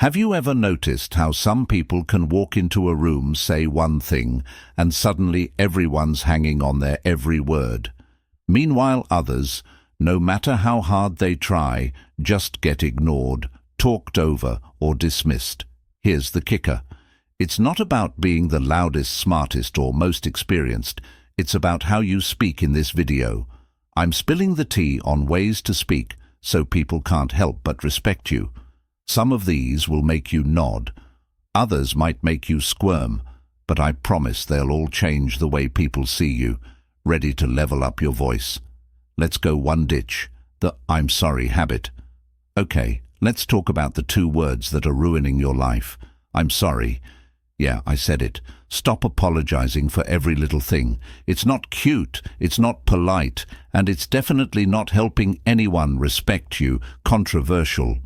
Have you ever noticed how some people can walk into a room, say one thing, and suddenly everyone's hanging on their every word? Meanwhile, others, no matter how hard they try, just get ignored, talked over, or dismissed. Here's the kicker. It's not about being the loudest, smartest, or most experienced. It's about how you speak in this video. I'm spilling the tea on ways to speak so people can't help but respect you. Some of these will make you nod. Others might make you squirm, but I promise they'll all change the way people see you, ready to level up your voice. Let's go one ditch, the "I'm sorry" habit. Okay, let's talk about the two words that are ruining your life. I'm sorry. Yeah, I said it. Stop apologizing for every little thing. It's not cute, it's not polite, and it's definitely not helping anyone respect you. Controversial.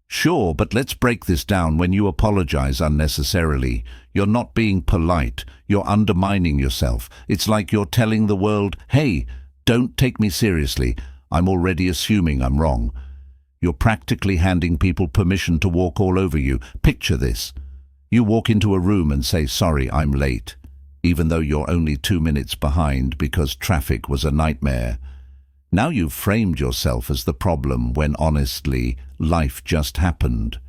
Sure, but let's break this down. When you apologize unnecessarily, you're not being polite, you're undermining yourself. It's like you're telling the world, hey, don't take me seriously, I'm already assuming I'm wrong. You're practically handing people permission to walk all over you. Picture this. You walk into a room and say, sorry, I'm late, even though you're only 2 minutes behind because traffic was a nightmare. Now you've framed yourself as the problem when honestly, life just happened.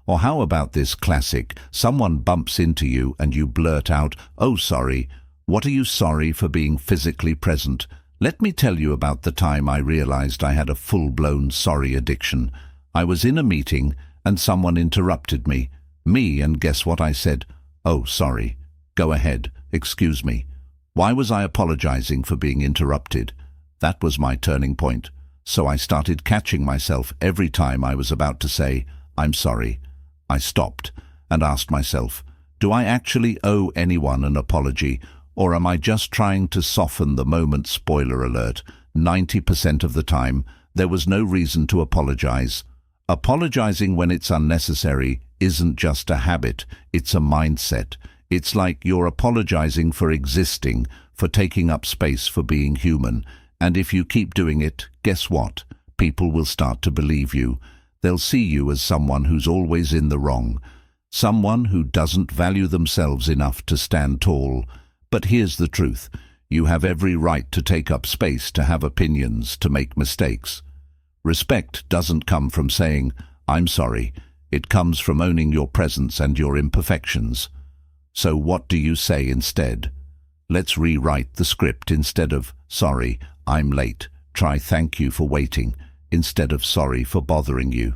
Or how about this classic, someone bumps into you and you blurt out, oh sorry, what are you sorry for being physically present? Let me tell you about the time I realized I had a full-blown sorry addiction. I was in a meeting and someone interrupted me, and guess what I said? Oh sorry, go ahead, excuse me. Why was I apologizing for being interrupted? That was my turning point. So I started catching myself every time I was about to say, I'm sorry. I stopped and asked myself, do I actually owe anyone an apology, or am I just trying to soften the moment? Spoiler alert, 90% of the time, there was no reason to apologize. Apologizing when it's unnecessary isn't just a habit, it's a mindset. It's like you're apologizing for existing, for taking up space, for being human. And if you keep doing it, guess what? People will start to believe you. They'll see you as someone who's always in the wrong, someone who doesn't value themselves enough to stand tall. But here's the truth. You have every right to take up space, to have opinions, to make mistakes. Respect doesn't come from saying, I'm sorry. It comes from owning your presence and your imperfections. So what do you say instead? Let's rewrite the script. Instead of, sorry, I'm late, try thank you for waiting. Instead of sorry for bothering you,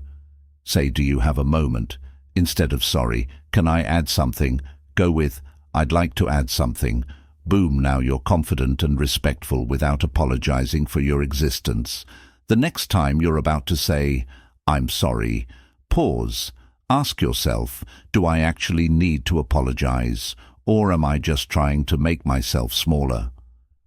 say, do you have a moment? Instead of sorry, can I add something? Go with, I'd like to add something. Boom, now you're confident and respectful without apologizing for your existence. The next time you're about to say, I'm sorry, pause. Ask yourself, do I actually need to apologize, or am I just trying to make myself smaller?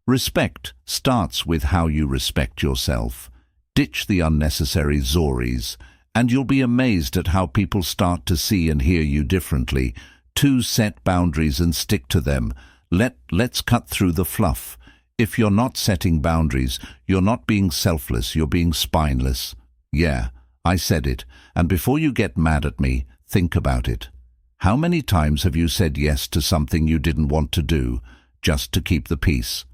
Respect starts with how you respect yourself. Ditch the unnecessary sorries, and you'll be amazed at how people start to see and hear you differently. 2, set boundaries and stick to them. Let's cut through the fluff. If you're not setting boundaries, you're not being selfless, you're being spineless. Yeah, I said it, and before you get mad at me, think about it. How many times have you said yes to something you didn't want to do, just to keep the peace?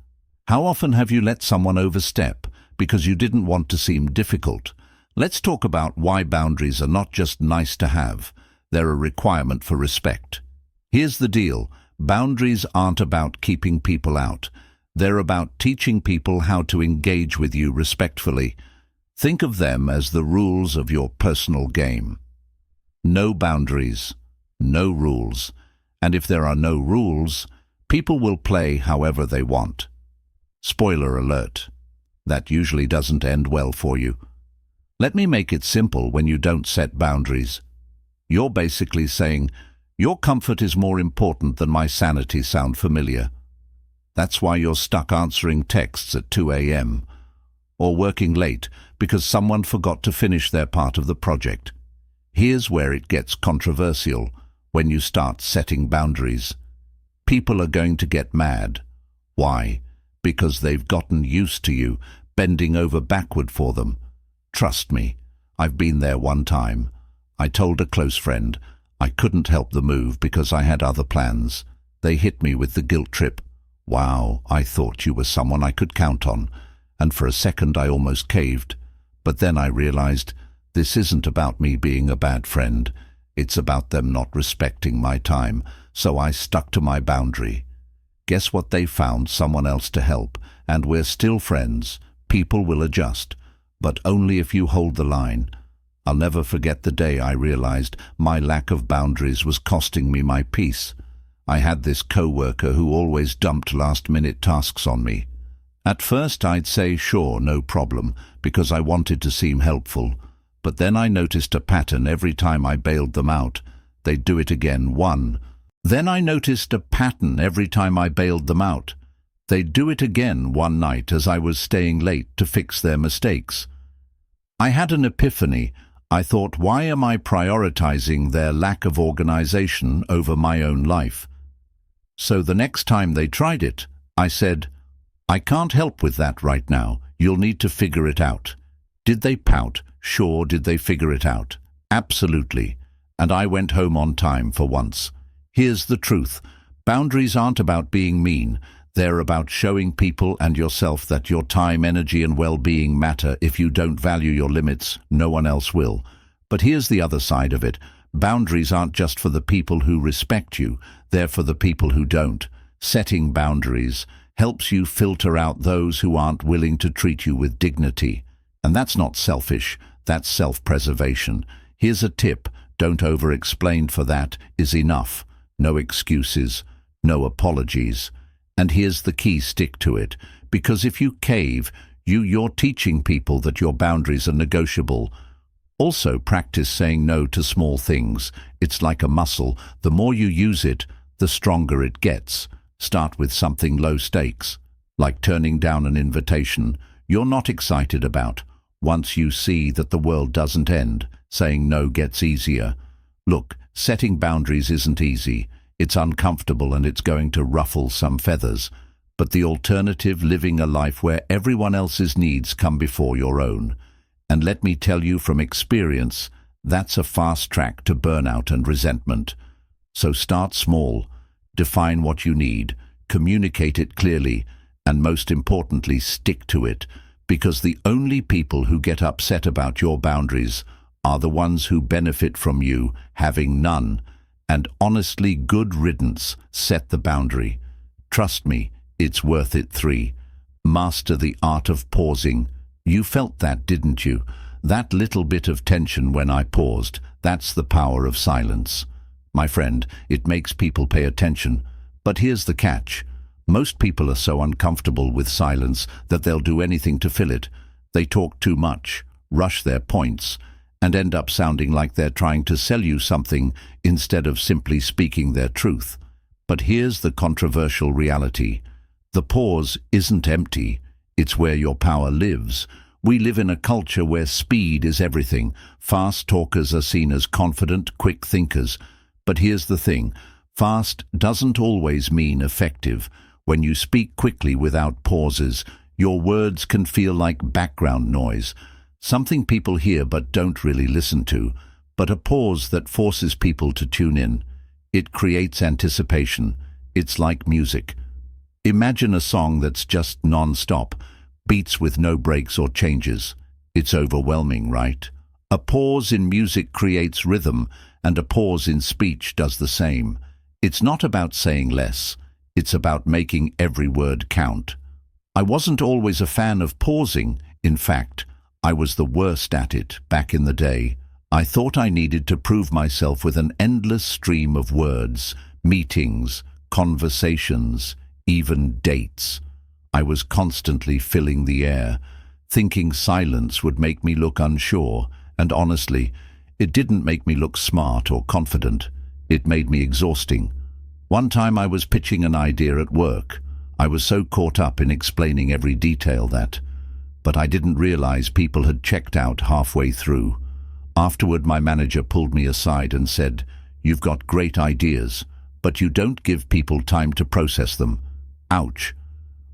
How often have you let someone overstep because you didn't want to seem difficult? Let's talk about why boundaries are not just nice to have, they're a requirement for respect. Here's the deal, boundaries aren't about keeping people out. They're about teaching people how to engage with you respectfully. Think of them as the rules of your personal game. No boundaries, no rules. And if there are no rules, people will play however they want. Spoiler alert, that usually doesn't end well for you. Let me make it simple. When you don't set boundaries, you're basically saying, your comfort is more important than my sanity. Sound familiar? That's why you're stuck answering texts at 2 a.m. or working late because someone forgot to finish their part of the project. Here's where it gets controversial. When you start setting boundaries, people are going to get mad. Why? Because they've gotten used to you bending over backward for them. Trust me, I've been there one time. I told a close friend. I couldn't help the move because I had other plans. They hit me with the guilt trip. Wow, I thought you were someone I could count on. And for a second I almost caved. But then I realized this isn't about me being a bad friend. It's about them not respecting my time. So I stuck to my boundary. Guess what? They found someone else to help, and we're still friends. People will adjust, but only if you hold the line. I'll never forget the day I realized my lack of boundaries was costing me my peace. I had this co-worker who always dumped last-minute tasks on me. At first I'd say sure, no problem, because I wanted to seem helpful. But then I noticed a pattern every time I bailed them out. They'd do it again, one. Then I noticed a pattern every time I bailed them out. They'd do it again one night as I was staying late to fix their mistakes. I had an epiphany. I thought, why am I prioritizing their lack of organization over my own life? So the next time they tried it, I said, I can't help with that right now. You'll need to figure it out. Did they pout? Sure. Did they figure it out? Absolutely. And I went home on time for once. Here's the truth. Boundaries aren't about being mean. They're about showing people and yourself that your time, energy, and well-being matter. If you don't value your limits, no one else will. But here's the other side of it. Boundaries aren't just for the people who respect you. They're for the people who don't. Setting boundaries helps you filter out those who aren't willing to treat you with dignity. And that's not selfish. That's self-preservation. Here's a tip. Don't over-explain. For that is enough. No excuses. No apologies. And here's the key, stick to it. Because if you cave, you're teaching people that your boundaries are negotiable. Also, practice saying no to small things. It's like a muscle. The more you use it, the stronger it gets. Start with something low stakes, like turning down an invitation you're not excited about. Once you see that the world doesn't end, saying no gets easier. Look, setting boundaries isn't easy. It's uncomfortable and it's going to ruffle some feathers. But the alternative, living a life where everyone else's needs come before your own. And let me tell you from experience, that's a fast track to burnout and resentment. So start small, define what you need, communicate it clearly, and most importantly, stick to it. Because the only people who get upset about your boundaries are the ones who benefit from you having none. And honestly, good riddance. Set the boundary. Trust me, it's worth it. 3. Master the art of pausing. You felt that, didn't you? That little bit of tension when I paused. That's the power of silence. My friend, it makes people pay attention. But here's the catch. Most people are so uncomfortable with silence that they'll do anything to fill it. They talk too much, rush their points, and end up sounding like they're trying to sell you something instead of simply speaking their truth. But here's the controversial reality. The pause isn't empty. It's where your power lives. We live in a culture where speed is everything. Fast talkers are seen as confident, quick thinkers. But here's the thing. Fast doesn't always mean effective. When you speak quickly without pauses, your words can feel like background noise. Something people hear but don't really listen to, but a pause that forces people to tune in. It creates anticipation. It's like music. Imagine a song that's just non-stop, beats with no breaks or changes. It's overwhelming, right? A pause in music creates rhythm, and a pause in speech does the same. It's not about saying less. It's about making every word count. I wasn't always a fan of pausing. In fact, I was the worst at it back in the day. I thought I needed to prove myself with an endless stream of words, meetings, conversations, even dates. I was constantly filling the air, thinking silence would make me look unsure, and honestly, it didn't make me look smart or confident. It made me exhausting. One time I was pitching an idea at work. I was so caught up in explaining every detail but I didn't realize people had checked out halfway through. Afterward, my manager pulled me aside and said, "You've got great ideas, but you don't give people time to process them." Ouch.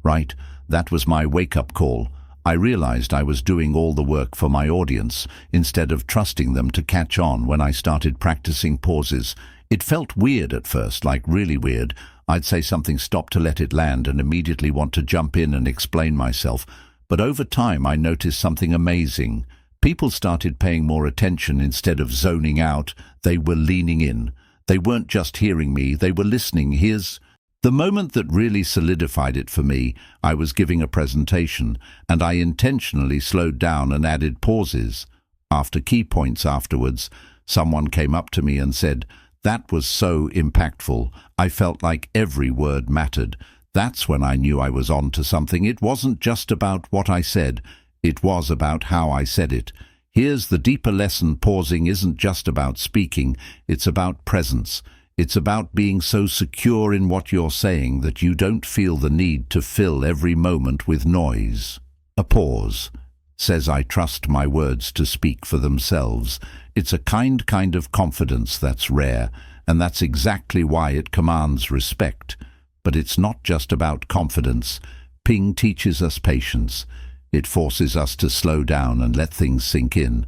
Right, that was my wake-up call. I realized I was doing all the work for my audience instead of trusting them to catch on when I started practicing pauses. It felt weird at first, like really weird. I'd say something, stop to let it land, and immediately want to jump in and explain myself. But over time, I noticed something amazing. People started paying more attention instead of zoning out. They were leaning in. They weren't just hearing me, they were listening. Here's the moment that really solidified it for me. I was giving a presentation, and I intentionally slowed down and added pauses. After key points afterwards, someone came up to me and said, "That was so impactful. I felt like every word mattered." That's when I knew I was on to something. It wasn't just about what I said, it was about how I said it. Here's the deeper lesson: pausing isn't just about speaking, it's about presence. It's about being so secure in what you're saying that you don't feel the need to fill every moment with noise. A pause says, "I trust my words to speak for themselves." It's a kind of confidence that's rare, and that's exactly why it commands respect. But it's not just about confidence. Ping teaches us patience. It forces us to slow down and let things sink in.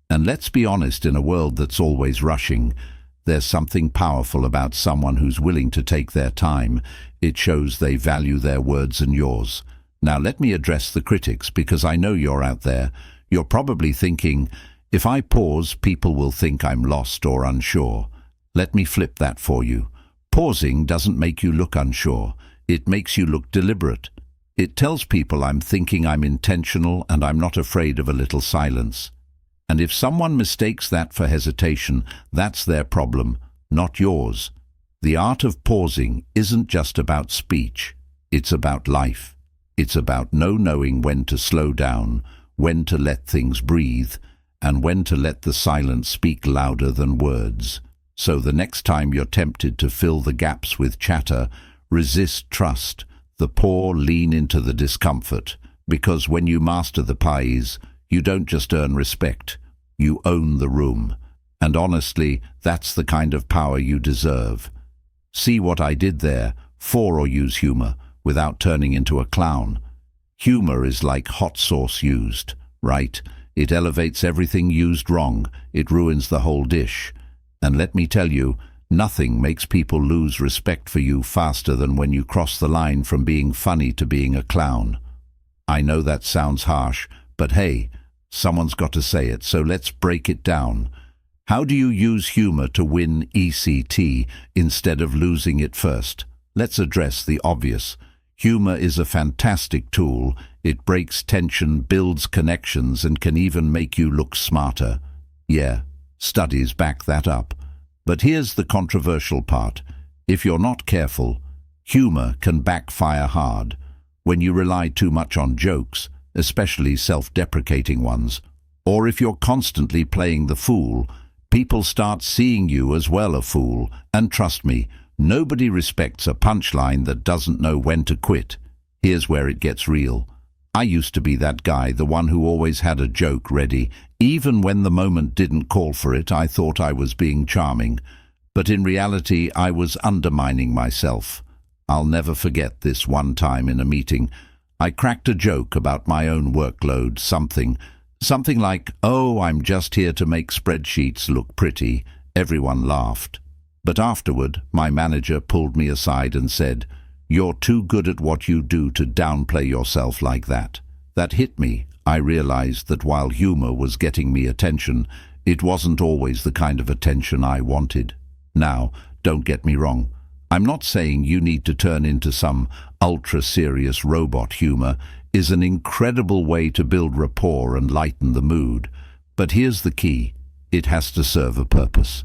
And let's be honest, in a world that's always rushing, there's something powerful about someone who's willing to take their time. It shows they value their words and yours. Now let me address the critics, because I know you're out there. You're probably thinking, if I pause, people will think I'm lost or unsure. Let me flip that for you. Pausing doesn't make you look unsure. It makes you look deliberate. It tells people I'm thinking, I'm intentional, and I'm not afraid of a little silence. And if someone mistakes that for hesitation, that's their problem, not yours. The art of pausing isn't just about speech. It's about life. It's about knowing when to slow down, when to let things breathe, and when to let the silence speak louder than words. So the next time you're tempted to fill the gaps with chatter, resist trust. The poor lean into the discomfort, because when you master the pause, you don't just earn respect, you own the room. And honestly, that's the kind of power you deserve. See what I did there? Or use humor without turning into a clown. Humor is like hot sauce used, right? It elevates everything used wrong. It ruins the whole dish. And let me tell you, nothing makes people lose respect for you faster than when you cross the line from being funny to being a clown. I know that sounds harsh, but hey, someone's got to say it, so let's break it down. How do you use humor to win ECT instead of losing it first? Let's address the obvious. Humor is a fantastic tool. It breaks tension, builds connections, and can even make you look smarter. Yeah, studies back that up. But here's the controversial part. If you're not careful, humor can backfire hard. When you rely too much on jokes, especially self-deprecating ones, or if you're constantly playing the fool, people start seeing you as well a fool. And trust me, nobody respects a punchline that doesn't know when to quit. Here's where it gets real. I used to be that guy, the one who always had a joke ready. Even when the moment didn't call for it, I thought I was being charming. But in reality, I was undermining myself. I'll never forget this one time in a meeting. I cracked a joke about my own workload, something like, "Oh, I'm just here to make spreadsheets look pretty." Everyone laughed. But afterward, my manager pulled me aside and said, "You're too good at what you do to downplay yourself like that." That hit me. I realized that while humor was getting me attention, it wasn't always the kind of attention I wanted. Now, don't get me wrong. I'm not saying you need to turn into some ultra-serious robot. Humor is an incredible way to build rapport and lighten the mood. But here's the key. It has to serve a purpose.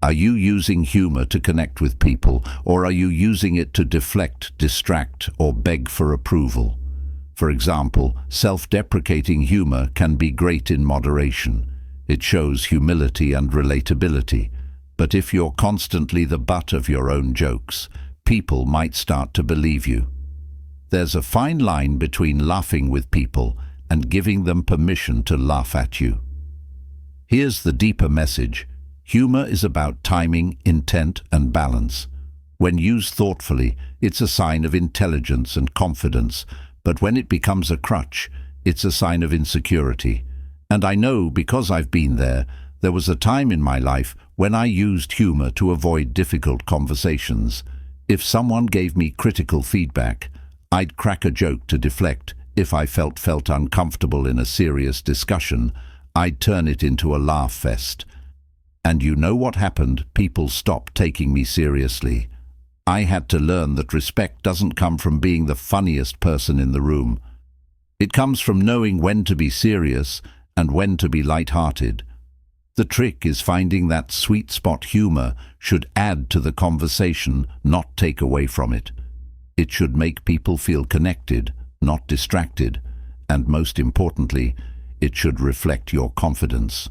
Are you using humor to connect with people, or are you using it to deflect, distract, or beg for approval? For example, self-deprecating humor can be great in moderation. It shows humility and relatability. But if you're constantly the butt of your own jokes, people might start to believe you. There's a fine line between laughing with people and giving them permission to laugh at you. Here's the deeper message. Humor is about timing, intent, and balance. When used thoughtfully, it's a sign of intelligence and confidence, but when it becomes a crutch, It's a sign of insecurity. And I know, because I've been there, there was a time in my life when I used humor to avoid difficult conversations. If someone gave me critical feedback, I'd crack a joke to deflect. If I felt uncomfortable in a serious discussion, I'd turn it into a laugh fest. And you know what happened? People stopped taking me seriously. I had to learn that respect doesn't come from being the funniest person in the room. It comes from knowing when to be serious and when to be light-hearted. The trick is finding that sweet spot. Humor should add to the conversation, not take away from it. It should make people feel connected, not distracted, and most importantly, it should reflect your confidence,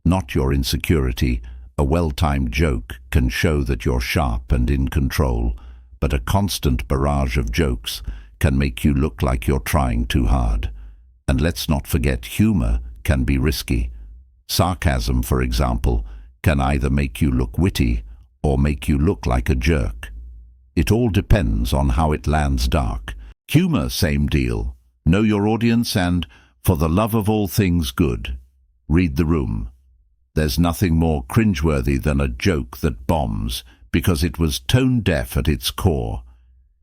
not your insecurity. A well-timed joke can show that you're sharp and in control, but a constant barrage of jokes can make you look like you're trying too hard. And let's not forget, humor can be risky. Sarcasm, for example, can either make you look witty or make you look like a jerk. It all depends on how it lands. Dark humor, same deal. Know your audience and, for the love of all things good, read the room. There's nothing more cringeworthy than a joke that bombs because it was tone-deaf at its core.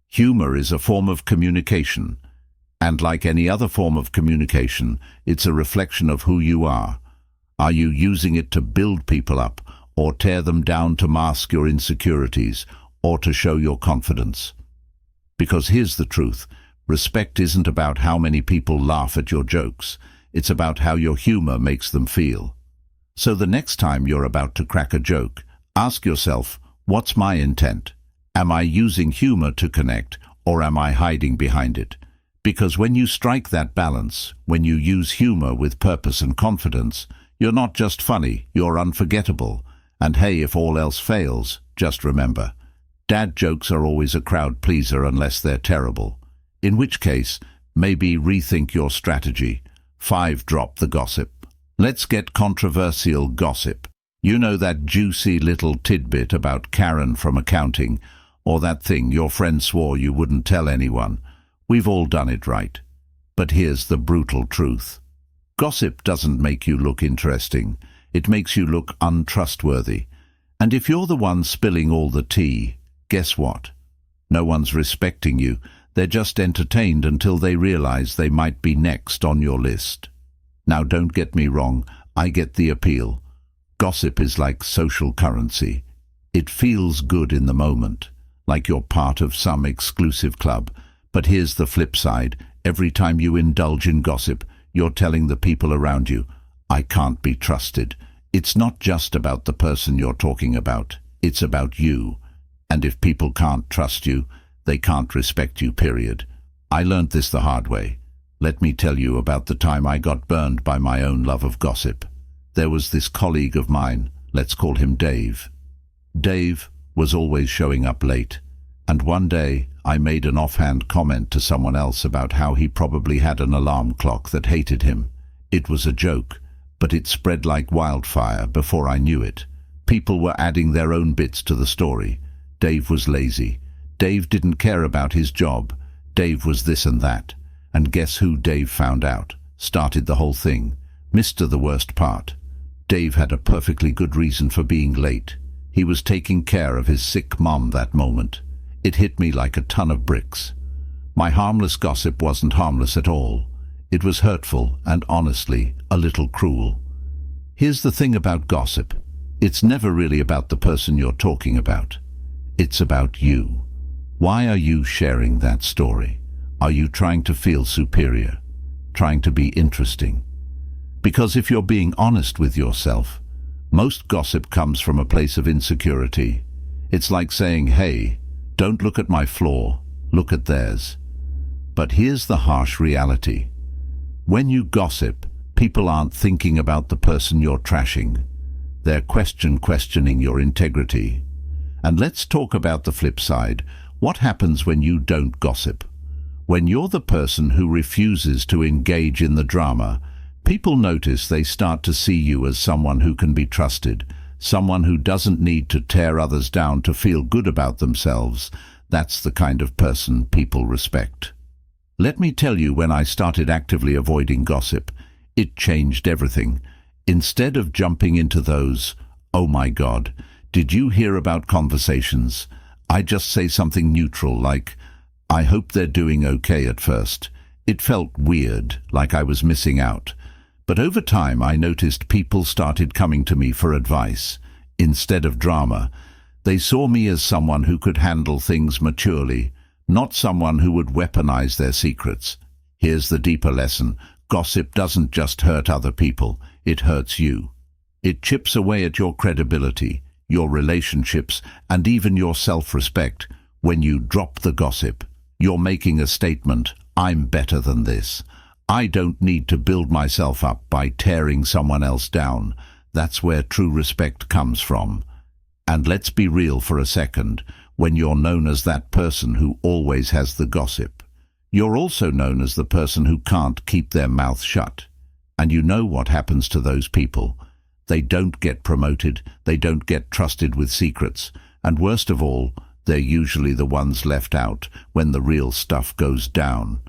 Humor is a form of communication, and like any other form of communication, it's a reflection of who you are. Are you using it to build people up, or tear them down, to mask your insecurities, or to show your confidence? Because here's the truth, respect isn't about how many people laugh at your jokes, it's about how your humor makes them feel. So the next time you're about to crack a joke, ask yourself, what's my intent? Am I using humor to connect, or am I hiding behind it? Because when you strike that balance, when you use humor with purpose and confidence, you're not just funny, you're unforgettable. And hey, if all else fails, just remember, dad jokes are always a crowd pleaser unless they're terrible. In which case, maybe rethink your strategy. 5. Drop the gossip. Let's get controversial. Gossip. You know, that juicy little tidbit about Karen from accounting, or that thing your friend swore you wouldn't tell anyone. We've all done it, right? But here's the brutal truth. Gossip doesn't make you look interesting. It makes you look untrustworthy. And if you're the one spilling all the tea, guess what? No one's respecting you. They're just entertained until they realize they might be next on your list. Now, don't get me wrong, I get the appeal. Gossip is like social currency. It feels good in the moment, like you're part of some exclusive club. But here's the flip side. Every time you indulge in gossip, you're telling the people around you, I can't be trusted. It's not just about the person you're talking about. It's about you. And if people can't trust you, they can't respect you, period. I learned this the hard way. Let me tell you about the time I got burned by my own love of gossip. There was this colleague of mine, let's call him Dave. Dave was always showing up late, and one day I made an offhand comment to someone else about how he probably had an alarm clock that hated him. It was a joke, but it spread like wildfire before I knew it. People were adding their own bits to the story. Dave was lazy. Dave didn't care about his job. Dave was this and that. And guess who Dave found out? Started the whole thing. Mr. The worst part. Dave had a perfectly good reason for being late. He was taking care of his sick mom that moment. It hit me like a ton of bricks. My harmless gossip wasn't harmless at all. It was hurtful and, honestly, a little cruel. Here's the thing about gossip. It's never really about the person you're talking about. It's about you. Why are you sharing that story? Are you trying to feel superior? Trying to be interesting? Because if you're being honest with yourself, most gossip comes from a place of insecurity. It's like saying, hey, don't look at my flaw, look at theirs. But here's the harsh reality. When you gossip, people aren't thinking about the person you're trashing. They're questioning your integrity. And let's talk about the flip side. What happens when you don't gossip? When you're the person who refuses to engage in the drama, people notice. They start to see you as someone who can be trusted, someone who doesn't need to tear others down to feel good about themselves. That's the kind of person people respect. Let me tell you, when I started actively avoiding gossip, it changed everything. Instead of jumping into those, "Oh my God, did you hear about conversations?" I just say something neutral like, "I hope they're doing okay." At first, it felt weird, like I was missing out. But over time I noticed people started coming to me for advice. Instead of drama, they saw me as someone who could handle things maturely, not someone who would weaponize their secrets. Here's the deeper lesson. Gossip doesn't just hurt other people, it hurts you. It chips away at your credibility, your relationships, and even your self-respect. When you drop the gossip, you're making a statement: I'm better than this. I don't need to build myself up by tearing someone else down. That's where true respect comes from. And let's be real for a second. When you're known as that person who always has the gossip, you're also known as the person who can't keep their mouth shut. And you know what happens to those people. They don't get promoted, they don't get trusted with secrets, and worst of all, they're usually the ones left out when the real stuff goes down.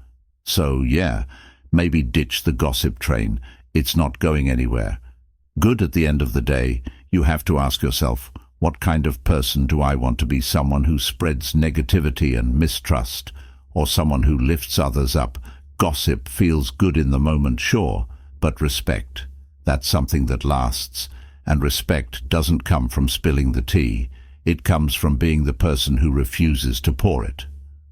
So yeah, maybe ditch the gossip train. It's not going anywhere. Good. At the end of the day, you have to ask yourself, what kind of person do I want to be? Someone who spreads negativity and mistrust, or someone who lifts others up? Gossip feels good in the moment, sure, but respect, that's something that lasts. And respect doesn't come from spilling the tea. It comes from being the person who refuses to pour it.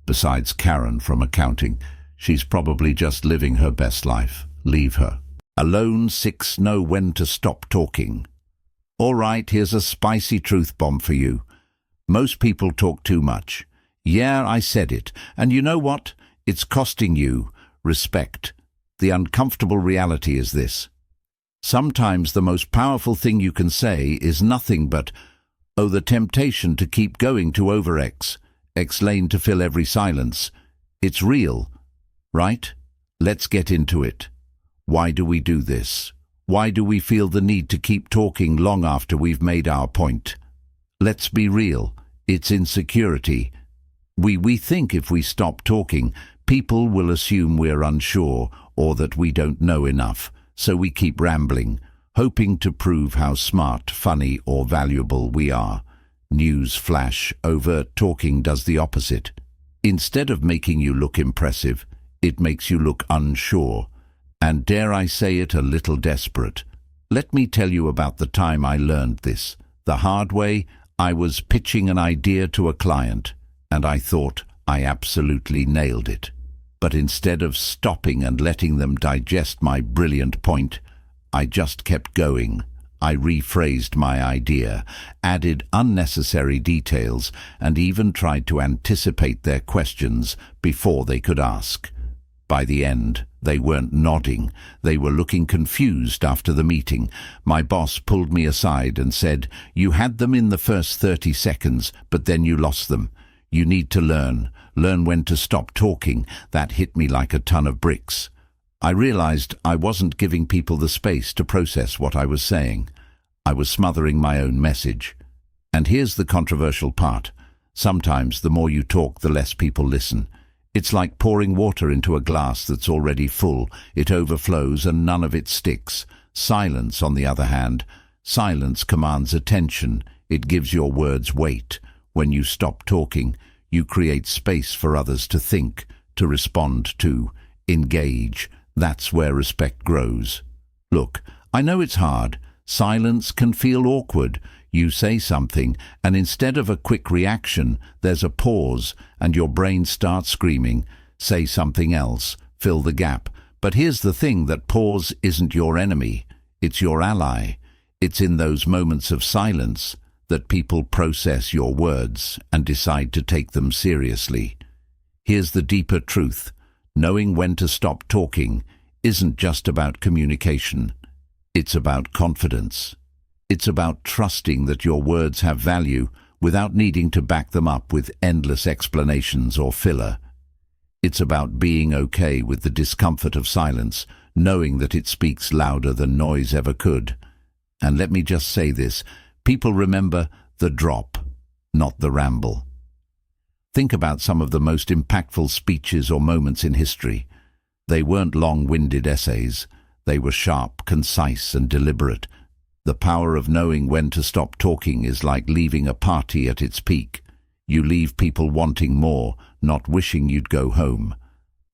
Besides Karen from accounting, she's probably just living her best life. Leave her alone. 6. Know when to stop talking. All right, here's a spicy truth bomb for you. Most people talk too much. Yeah, I said it. And you know what? It's costing you respect. The uncomfortable reality is this. Sometimes the most powerful thing you can say is nothing but, "Oh, the temptation to keep going, to explain, to fill every silence." It's real, right? Let's get into it. Why do we do this? Why do we feel the need to keep talking long after we've made our point? Let's be real. It's insecurity. We think if we stop talking, people will assume we're unsure or that we don't know enough. So we keep rambling, hoping to prove how smart, funny, or valuable we are. News flash, overt talking does the opposite. Instead of making you look impressive, it makes you look unsure. And dare I say it, a little desperate. Let me tell you about the time I learned this. The hard way. I was pitching an idea to a client, and I thought I absolutely nailed it. But instead of stopping and letting them digest my brilliant point, I just kept going. I rephrased my idea, added unnecessary details, and even tried to anticipate their questions before they could ask. By the end, they weren't nodding. They were looking confused after the meeting. My boss pulled me aside and said, "You had them in the first 30 seconds, but then you lost them. You need to learn when to stop talking." That hit me like a ton of bricks. I realized I wasn't giving people the space to process what I was saying. I was smothering my own message. And here's the controversial part. Sometimes the more you talk, the less people listen. It's like pouring water into a glass that's already full. It overflows and none of it sticks. Silence, on the other hand, silence commands attention. It gives your words weight. When you stop talking, you create space for others to think, to respond to, engage. That's where respect grows. Look, I know it's hard. Silence can feel awkward. You say something, and instead of a quick reaction, there's a pause, and your brain starts screaming, "Say something else, fill the gap." But here's the thing, that pause isn't your enemy, it's your ally. It's in those moments of silence that people process your words and decide to take them seriously. Here's the deeper truth. Knowing when to stop talking isn't just about communication. It's about confidence. It's about trusting that your words have value without needing to back them up with endless explanations or filler. It's about being okay with the discomfort of silence, knowing that it speaks louder than noise ever could. And let me just say this, people remember the drop, not the ramble. Think about some of the most impactful speeches or moments in history. They weren't long-winded essays. They were sharp, concise, and deliberate. The power of knowing when to stop talking is like leaving a party at its peak. You leave people wanting more, not wishing you'd go home.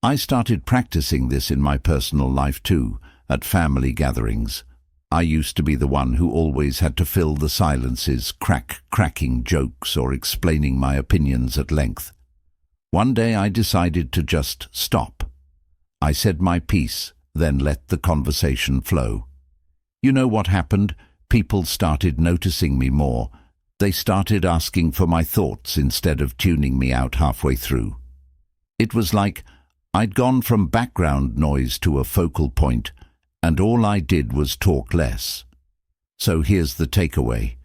I started practicing this in my personal life too, at family gatherings. I used to be the one who always had to fill the silences, cracking jokes or explaining my opinions at length. One day I decided to just stop. I said my piece, then let the conversation flow. You know what happened? People started noticing me more. They started asking for my thoughts instead of tuning me out halfway through. It was like I'd gone from background noise to a focal point, and all I did was talk less. So here's the takeaway.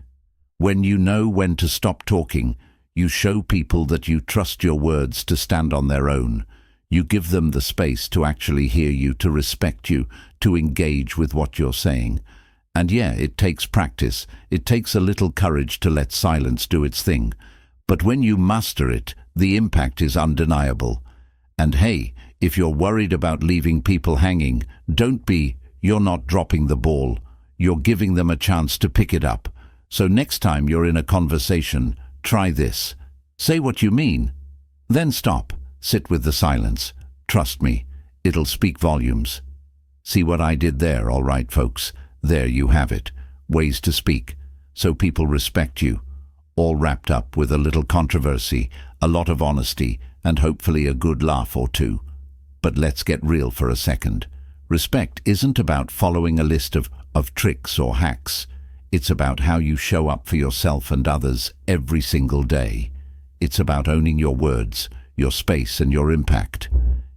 When you know when to stop talking, you show people that you trust your words to stand on their own. You give them the space to actually hear you, to respect you, to engage with what you're saying. And yeah, it takes practice. It takes a little courage to let silence do its thing. But when you master it, the impact is undeniable. And hey, if you're worried about leaving people hanging, don't be. You're not dropping the ball. You're giving them a chance to pick it up. So next time you're in a conversation, try this. Say what you mean. Then stop. Sit with the silence. Trust me, it'll speak volumes. See what I did there, all right, folks? There you have it. Ways to speak, so people respect you. All wrapped up with a little controversy, a lot of honesty, and hopefully a good laugh or two. But let's get real for a second. Respect isn't about following a list of tricks or hacks. It's about how you show up for yourself and others every single day. It's about owning your words, your space, and your impact.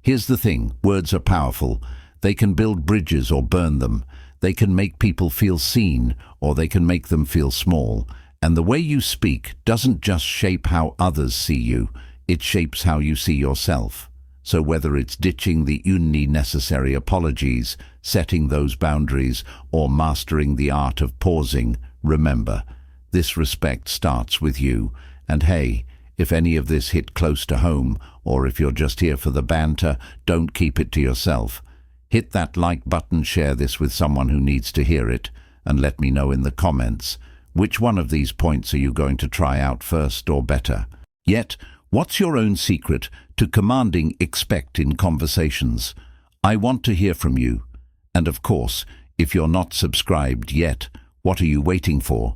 Here's the thing, words are powerful. They can build bridges or burn them. They can make people feel seen, or they can make them feel small. And the way you speak doesn't just shape how others see you, it shapes how you see yourself. So whether it's ditching the unnecessary apologies, setting those boundaries, or mastering the art of pausing, remember, this respect starts with you. And hey, if any of this hit close to home, or if you're just here for the banter, don't keep it to yourself. Hit that like button, share this with someone who needs to hear it, and let me know in the comments, which one of these points are you going to try out first or better? Yet, what's your own secret to commanding respect in conversations? I want to hear from you. And of course, if you're not subscribed yet, what are you waiting for?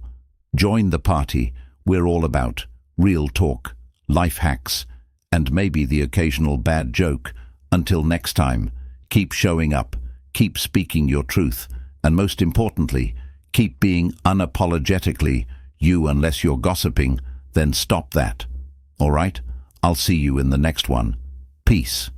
Join the party. We're all about real talk, life hacks, and maybe the occasional bad joke. Until next time, keep showing up, keep speaking your truth, and most importantly, keep being unapologetically you. Unless you're gossiping, then stop that. All right? I'll see you in the next one. Peace.